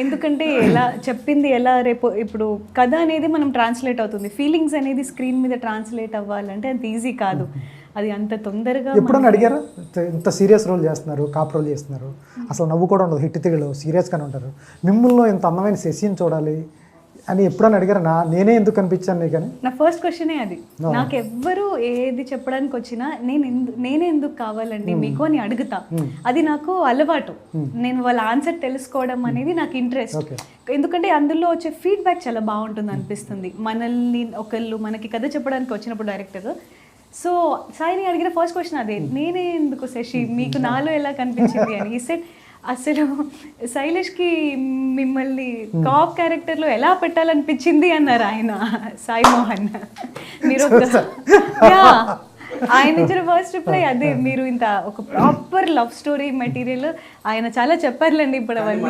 ఎందుకంటే ఎలా చెప్పింది ఎలా రేపు ఇప్పుడు కథ అనేది మనం ట్రాన్స్లేట్ అవుతుంది, ఫీలింగ్స్ అనేది స్క్రీన్ మీద ట్రాన్స్లేట్ అవ్వాలంటే అంత ఈజీ కాదు, అది అంత తొందరగా. ఎప్పుడన్నా అడిగారా ఇంత సీరియస్ రోల్ చేస్తున్నారు, కాప్ రోల్ చేస్తున్నారు, అసలు నవ్వు కూడా ఉండదు, హిట్ తెగలు సీరియస్గానే ఉంటారు, మిమ్మల్ని ఇంత అందమైన సెసీని చూడాలి అని ఎప్పుడన్నా అడిగారా? నేనే ఎందుకు కనిపించాను నీకని? నా ఫస్ట్ క్వశ్చనే అది. నాకు ఎవ్వరు ఏది చెప్పడానికి వచ్చినా నేనే ఎందుకు కావాలండి మీకు అని అడుగుతా. అది నాకు అలవాటు. నేను వాళ్ళ ఆన్సర్ తెలుసుకోవడం అనేది నాకు ఇంట్రెస్ట్. ఎందుకంటే అందులో వచ్చే ఫీడ్బ్యాక్ చాలా బాగుంటుంది అనిపిస్తుంది. మనల్ని ఒకళ్ళు మనకి కథ చెప్పడానికి వచ్చినప్పుడు డైరెక్టర్, సో సాయిని అడిగిన ఫస్ట్ క్వశ్చన్ అదే, నేనే ఎందుకు శశి మీకు నాలో ఎలా కనిపించింది అని. ఈ సెట్ అసలు శైలేష్కి మిమ్మల్ని కాప్ క్యారెక్టర్లో ఎలా పెట్టాలనిపించింది అన్నారు ఆయన, సాయి మోహన్. మీరు ఆయన ఇచ్చిన ఫస్ట్ రిప్లై అదే, మీరు ఇంత ఒక ప్రాపర్ లవ్ స్టోరీ మెటీరియల్ ఆయన చాలా చెప్పారులేండి ఇప్పుడు అవన్నీ.